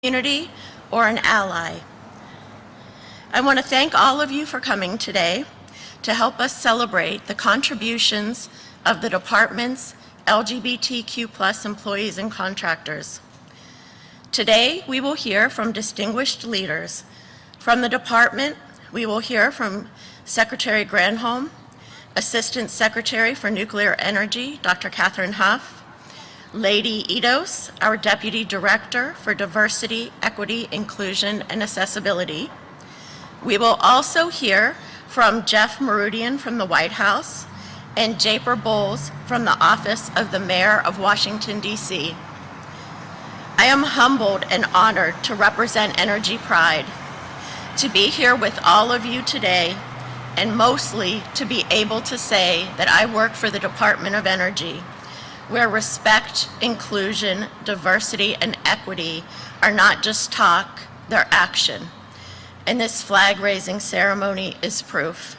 community, or an ally. I want to thank all of you for coming today to help us celebrate the contributions of the department's LGBTQ+ employees and contractors. Today, we will hear from distinguished leaders. From the department, we will hear from Secretary Granholm, Assistant Secretary for Nuclear Energy, Dr. Catherine Huff, Lady Edos, our Deputy Director for Diversity, Equity, Inclusion, and Accessibility. We will also hear from Jeff Meridian from the White House and Japer Bowles from the Office of the Mayor of Washington, D.C. I am humbled and honored to represent Energy Pride, to be here with all of you today, and mostly to be able to say that I work for the Department of Energy, where respect, inclusion, diversity, and equity are not just talk, they're action. And this flag-raising ceremony is proof.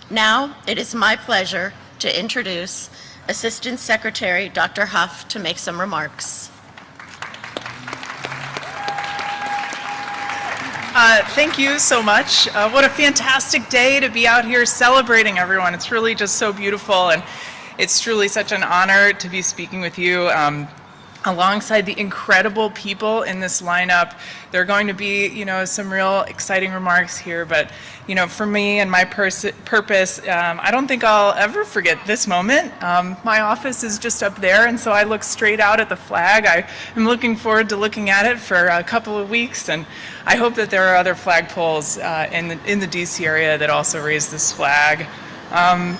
Now, it is my pleasure to introduce Assistant Secretary Dr. Huff to make some remarks. Thank you so much. What a fantastic day to be out here celebrating everyone. It's really just so beautiful, and it's truly such an honor to be speaking with you alongside the incredible people in this lineup. There are going to be, some real exciting remarks here, but, for me and my purpose, I don't think I'll ever forget this moment. My office is just up there, and so I look straight out at the flag. I am looking forward to looking at it for a couple of weeks, and I hope that there are other flagpoles in the DC area that also raise this flag. I'm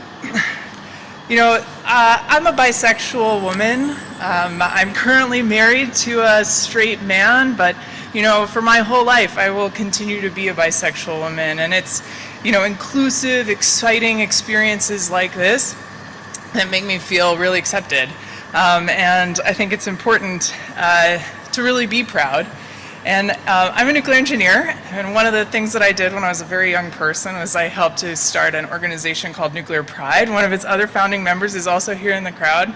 a bisexual woman. I'm currently married to a straight man, but, for my whole life, I will continue to be a bisexual woman. And it's, inclusive, exciting experiences like this that make me feel really accepted. And I think it's important to really be proud. And I'm a nuclear engineer, and one of the things that I did when I was a very young person was I helped to start an organization called Nuclear Pride. One of its other founding members is also here in the crowd.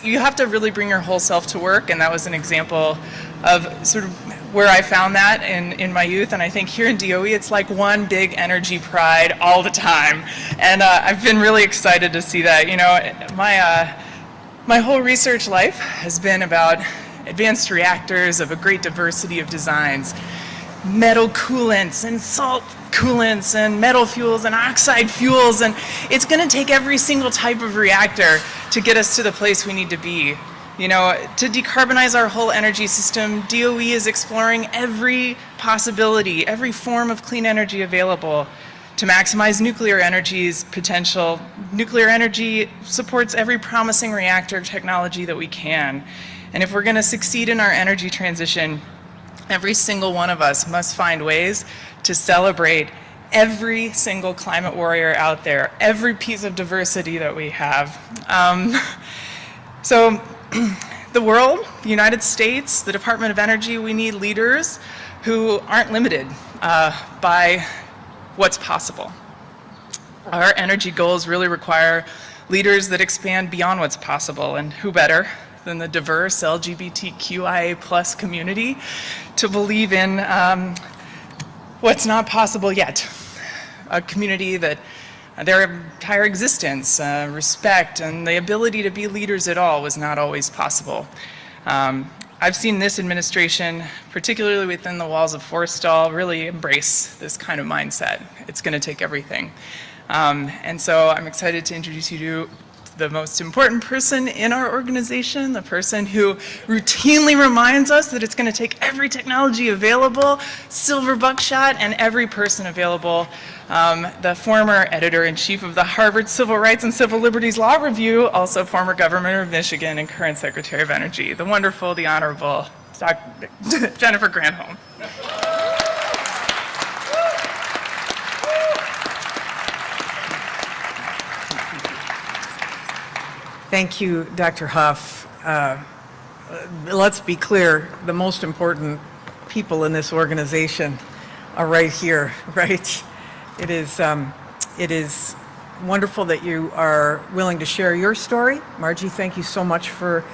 You have to really bring your whole self to work, and that was an example of sort of where I found that in my youth. And I think here in DOE, it's like one big energy pride all the time. And I've been really excited to see that. My whole research life has been about advanced reactors of a great diversity of designs, metal coolants and salt coolants and metal fuels and oxide fuels, and it's going to take every single type of reactor to get us to the place we need to be. To decarbonize our whole energy system, DOE is exploring every possibility, every form of clean energy available to maximize nuclear energy's potential. Nuclear energy supports every promising reactor technology that we can. And if we're going to succeed in our energy transition, every single one of us must find ways to celebrate every single climate warrior out there, every piece of diversity that we have. So the world, the United States, the Department of Energy, we need leaders who aren't limited by what's possible. Our energy goals really require leaders that expand beyond what's possible, and who better than the diverse LGBTQIA+ community to believe in what's not possible yet. A community that their entire existence, respect, and the ability to be leaders at all was not always possible. I've seen this administration, particularly within the walls of Forstall, really embrace this kind of mindset. It's going to take everything. And so I'm excited to introduce you to the most important person in our organization, the person who routinely reminds us that it's going to take every technology available, silver buckshot, and every person available. The former editor-in-chief of the Harvard Civil Rights and Civil Liberties Law Review, also former governor of Michigan and current Secretary of Energy, the wonderful, the honorable Jennifer Granholm. Thank you, Dr. Huff. Let's be clear, the most important people in this organization are right here, right? It is wonderful that you are willing to share your story. Margie, thank you so much for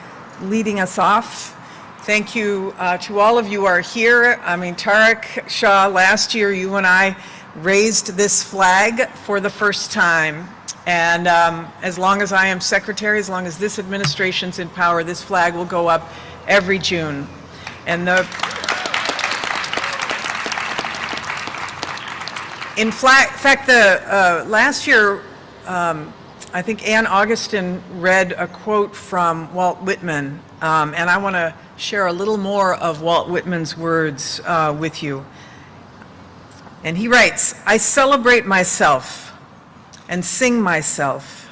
leading us off Thank you to all of you who are here. I mean, Tariq Shah, last year you and I raised this flag for the first time. And as long as I am secretary, as long as this administration's in power, this flag will go up every June. And in fact, last year, I think Ann Augustin read a quote from Walt Whitman, and I want to share a little more of Walt Whitman's words with you. And he writes, "I celebrate myself and sing myself,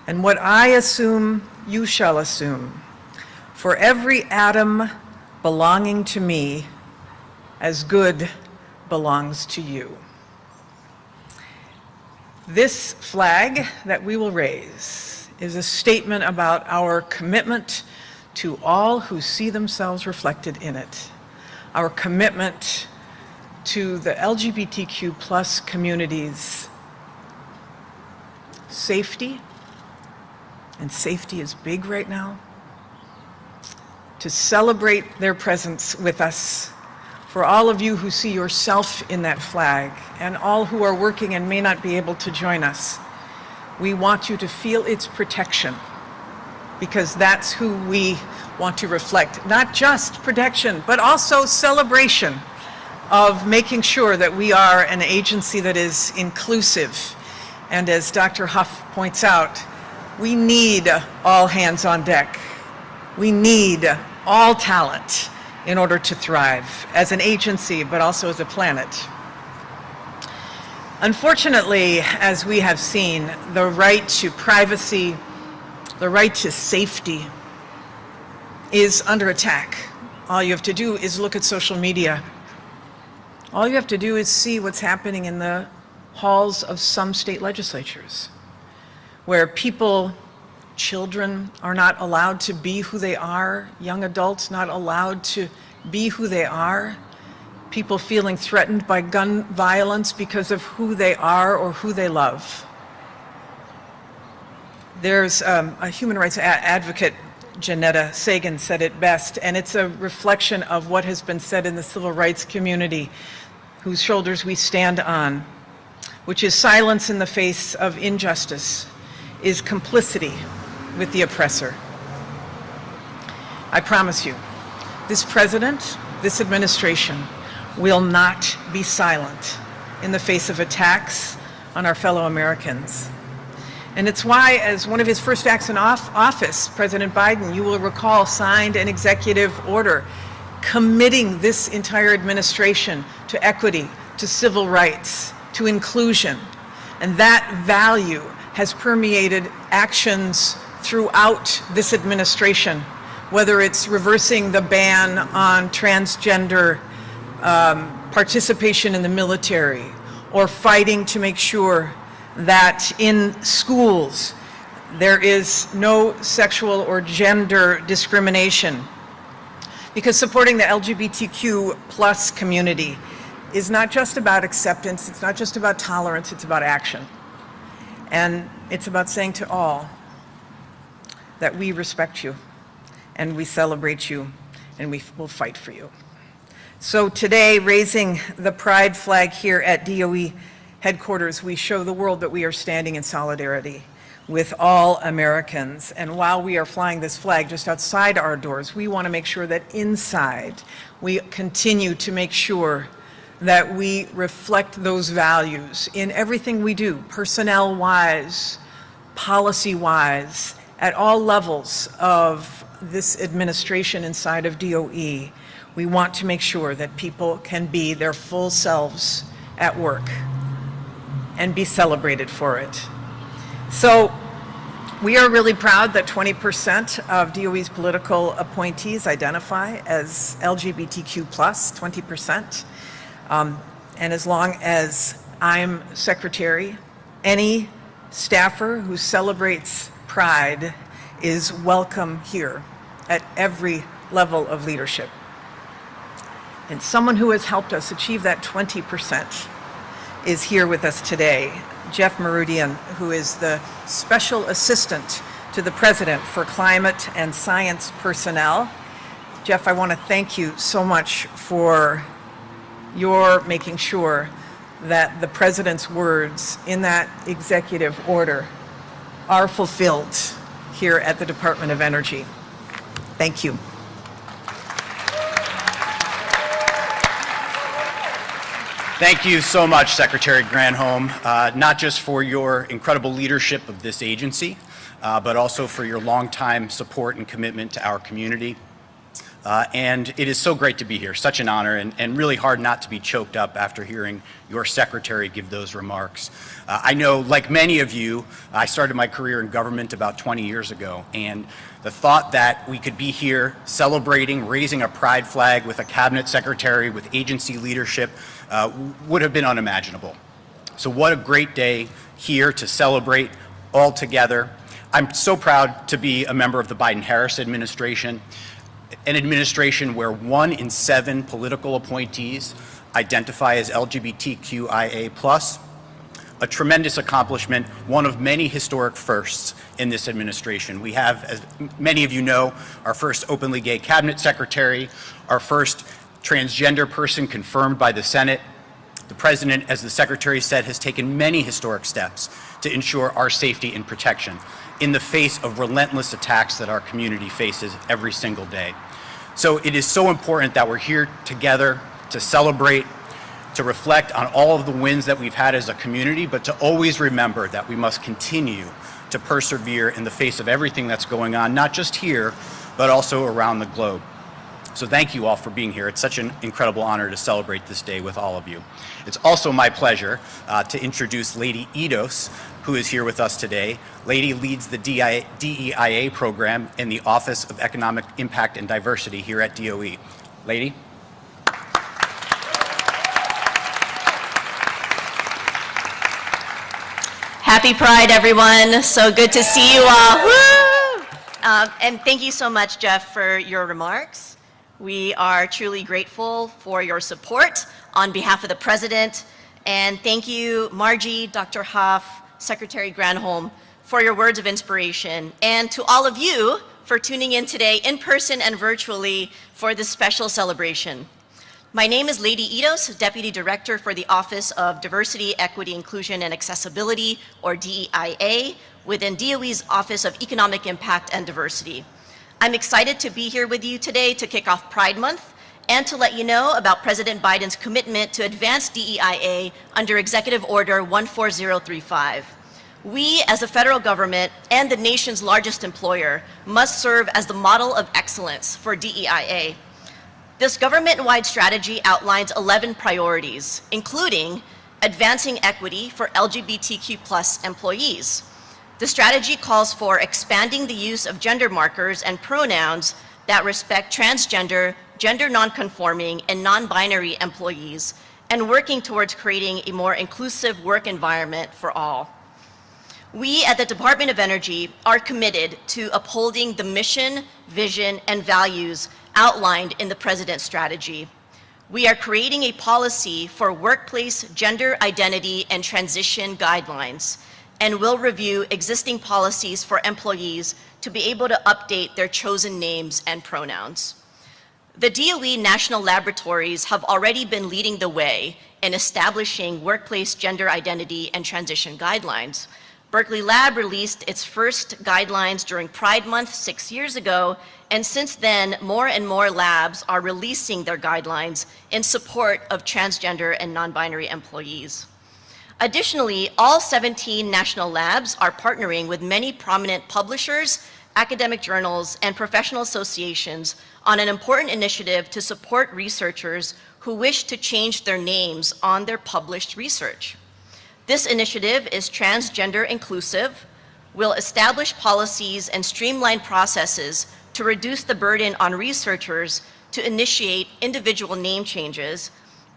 and what I assume, you shall assume. For every atom belonging to me, as good belongs to you." This flag that we will raise is a statement about our commitment to all who see themselves reflected in it, our commitment to the LGBTQ plus community's safety, and safety is big right now, to celebrate their presence with us. For all of you who see yourself in that flag, and all who are working and may not be able to join us, we want you to feel its protection, because that's who we want to reflect. Not just protection, but also celebration of making sure that we are an agency that is inclusive. And as Dr. Huff points out, we need all hands on deck. We need all talent in order to thrive as an agency, but also as a planet. Unfortunately, as we have seen, the right to privacy, the right to safety is under attack. All you have to do is look at social media. All you have to do is see what's happening in the halls of some state legislatures, where people, children, are not allowed to be who they are, young adults not allowed to be who they are, people feeling threatened by gun violence because of who they are or who they love. There's a human rights advocate, Janetta Sagan, said it best, and it's a reflection of what has been said in the civil rights community, whose shoulders we stand on, which is silence in the face of injustice, is complicity with the oppressor. I promise you, this president, this administration will not be silent in the face of attacks on our fellow Americans. And it's why, as one of his first acts in office, President Biden, you will recall, signed an executive order committing this entire administration to equity, to civil rights, to inclusion. And that value has permeated actions throughout this administration, whether it's reversing the ban on transgender participation in the military, or fighting to make sure that in schools there is no sexual or gender discrimination. Because supporting the LGBTQ plus community is not just about acceptance, it's not just about tolerance, it's about action. And it's about saying to all that we respect you, and we celebrate you, and we will fight for you. So today, raising the pride flag here at DOE headquarters, we show the world that we are standing in solidarity with all Americans. And while we are flying this flag just outside our doors, we want to make sure that inside we continue to make sure that we reflect those values in everything we do, personnel-wise, policy-wise, at all levels of this administration inside of DOE. We want to make sure that people can be their full selves at work and be celebrated for it. So we are really proud that 20% of DOE's political appointees identify as LGBTQ plus, 20%. And as long as I'm secretary, any staffer who celebrates pride is welcome here at every level of leadership. And someone who has helped us achieve that 20% is here with us today, Jeff Meridian, who is the Special Assistant to the President for Climate and Science Personnel. Jeff, I want to thank you so much for your making sure that the President's words in that executive order are fulfilled here at the Department of Energy. Thank you. Thank you so much, Secretary Granholm, not just for your incredible leadership of this agency, but also for your longtime support and commitment to our community. And it is so great to be here, such an honor, and really hard not to be choked up after hearing your secretary give those remarks. I know, like many of you, I started my career in government about 20 years ago, and the thought that we could be here celebrating, raising a pride flag with a cabinet secretary, with agency leadership, would have been unimaginable. So what a great day here to celebrate all together. I'm so proud to be a member of the Biden-Harris administration, an administration where 1 in 7 political appointees identify as LGBTQIA+, a tremendous accomplishment, one of many historic firsts in this administration. We have, as many of you know, our first openly gay cabinet secretary, our first transgender person confirmed by the Senate. The President, as the Secretary said, has taken many historic steps to ensure our safety and protection in the face of relentless attacks that our community faces every single day. So it is so important that we're here together to celebrate, to reflect on all of the wins that we've had as a community, but to always remember that we must continue to persevere in the face of everything that's going on, not just here, but also around the globe. So thank you all for being here. It's such an incredible honor to celebrate this day with all of you. It's also my pleasure to introduce Lady Edos, who is here with us today. Lady leads the DEIA program in the Office of Economic Impact and Diversity here at DOE. Lady? Happy Pride, everyone. So good to see you all. Woo! And thank you so much, Jeff, for your remarks. We are truly grateful for your support on behalf of the President. And thank you, Margie, Dr. Huff, Secretary Granholm, for your words of inspiration. And to all of you for tuning in today in person and virtually for this special celebration. My name is Lady Edos, Deputy Director for the Office of Diversity, Equity, Inclusion, and Accessibility, or DEIA, within DOE's Office of Economic Impact and Diversity. I'm excited to be here with you today to kick off Pride Month and to let you know about President Biden's commitment to advance DEIA under Executive Order 14035. We, as a federal government and the nation's largest employer, must serve as the model of excellence for DEIA. This government-wide strategy outlines 11 priorities, including advancing equity for LGBTQ+ employees. The strategy calls for expanding the use of gender markers and pronouns that respect transgender, gender nonconforming, and non-binary employees, and working towards creating a more inclusive work environment for all. We at the Department of Energy are committed to upholding the mission, vision, and values outlined in the President's strategy. We are creating a policy for workplace gender identity and transition guidelines, and will review existing policies for employees to be able to update their chosen names and pronouns. The DOE National Laboratories have already been leading the way in establishing workplace gender identity and transition guidelines. Berkeley Lab released its first guidelines during Pride Month 6 years ago, and since then, more and more labs are releasing their guidelines in support of transgender and non-binary employees. Additionally, all 17 national labs are partnering with many prominent publishers, academic journals, and professional associations on an important initiative to support researchers who wish to change their names on their published research. This initiative is transgender inclusive, will establish policies and streamline processes to reduce the burden on researchers to initiate individual name changes,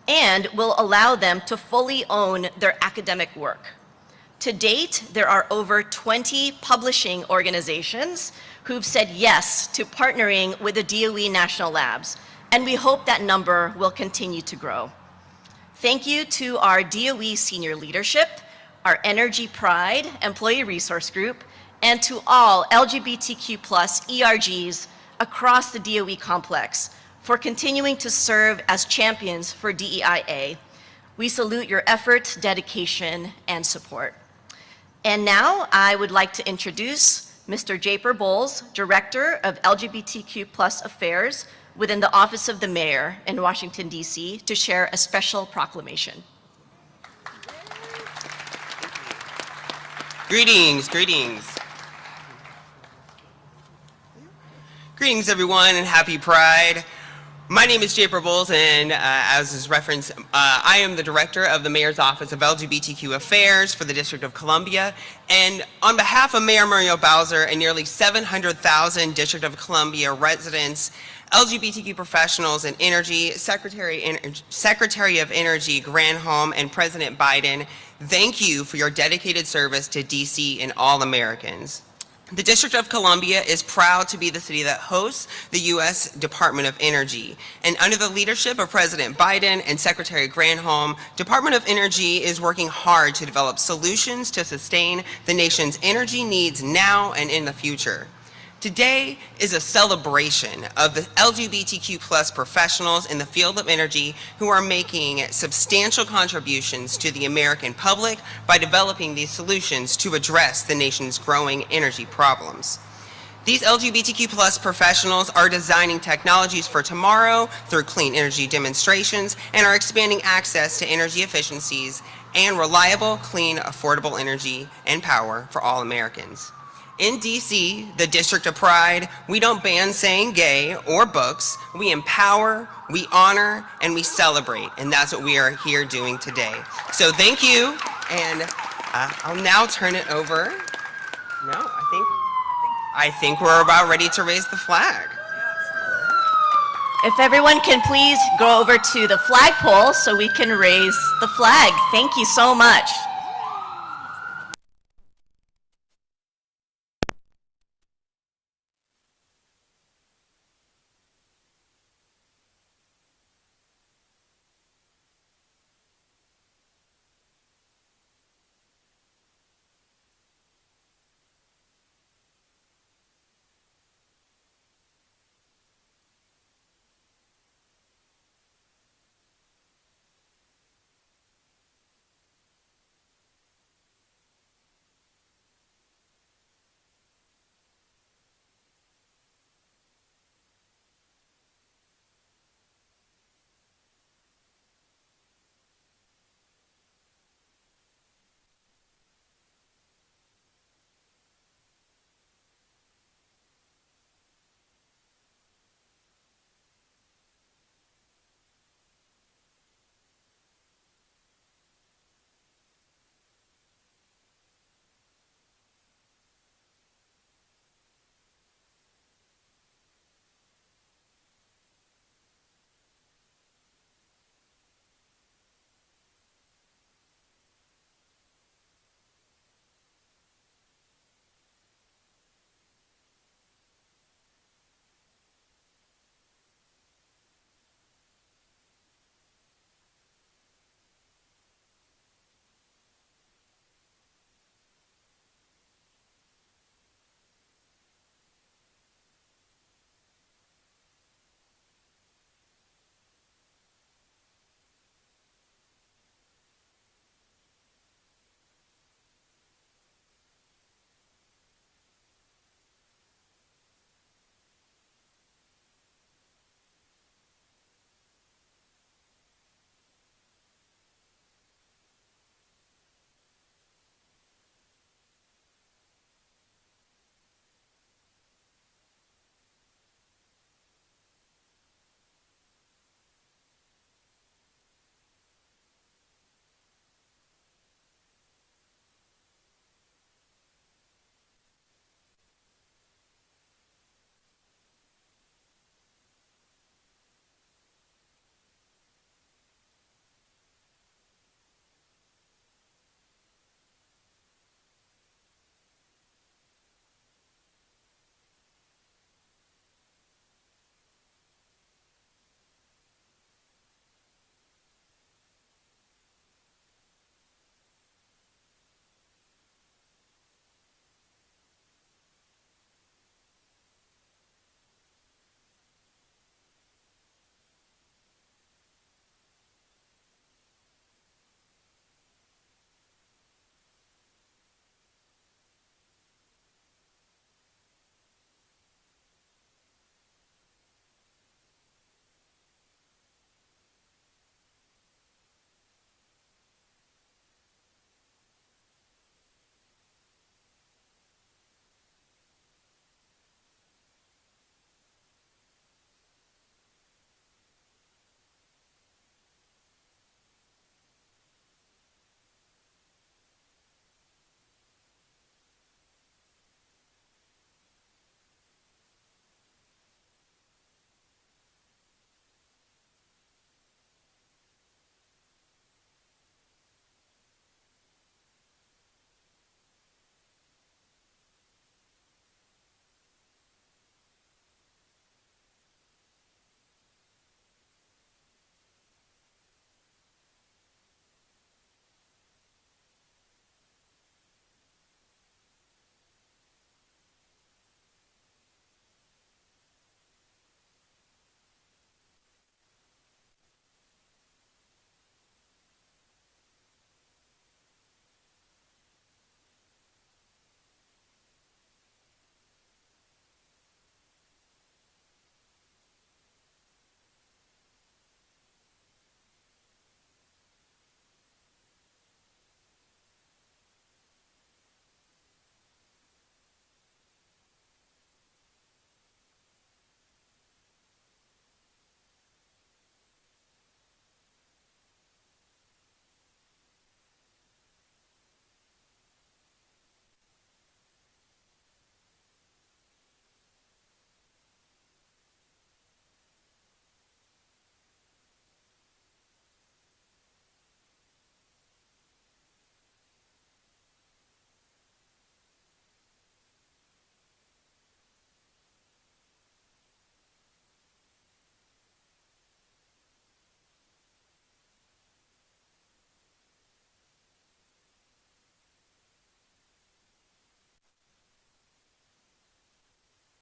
and will allow them to fully own their academic work. To date, there are over 20 publishing organizations who've said yes to partnering with the DOE National Labs, and we hope that number will continue to grow. Thank you to our DOE senior leadership, our Energy Pride Employee Resource Group, and to all LGBTQ+ ERGs across the DOE complex for continuing to serve as champions for DEIA. We salute your effort, dedication, and support. And now I would like to introduce Mr. Japer Bowles, Director of LGBTQ+ Affairs within the Office of the Mayor in Washington, D.C., to share a special proclamation. Greetings, greetings. Greetings, everyone, and happy Pride. My name is Japer Bowles, and as is referenced, I am the director of the Mayor's Office of LGBTQ Affairs for the District of Columbia. And on behalf of Mayor Muriel Bowser and nearly 700,000 District of Columbia residents, LGBTQ professionals in energy, Secretary of Energy Granholm, and President Biden, thank you for your dedicated service to DC and all Americans. The District of Columbia is proud to be the city that hosts the U.S. Department of Energy. And under the leadership of President Biden and Secretary Granholm, Department of Energy is working hard to develop solutions to sustain the nation's energy needs now and in the future. Today is a celebration of the LGBTQ+ professionals in the field of energy who are making substantial contributions to the American public by developing these solutions to address the nation's growing energy problems. These LGBTQ+ professionals are designing technologies for tomorrow through clean energy demonstrations and are expanding access to energy efficiencies and reliable, clean, affordable energy and power for all Americans. In DC, the District of Pride, we don't ban saying gay or books. We empower, we honor, and we celebrate. And that's what we are here doing today. So thank you. And I'll now turn it over. No, I think we're about ready to raise the flag. If everyone can please go over to the flagpole so we can raise the flag. Thank you so much.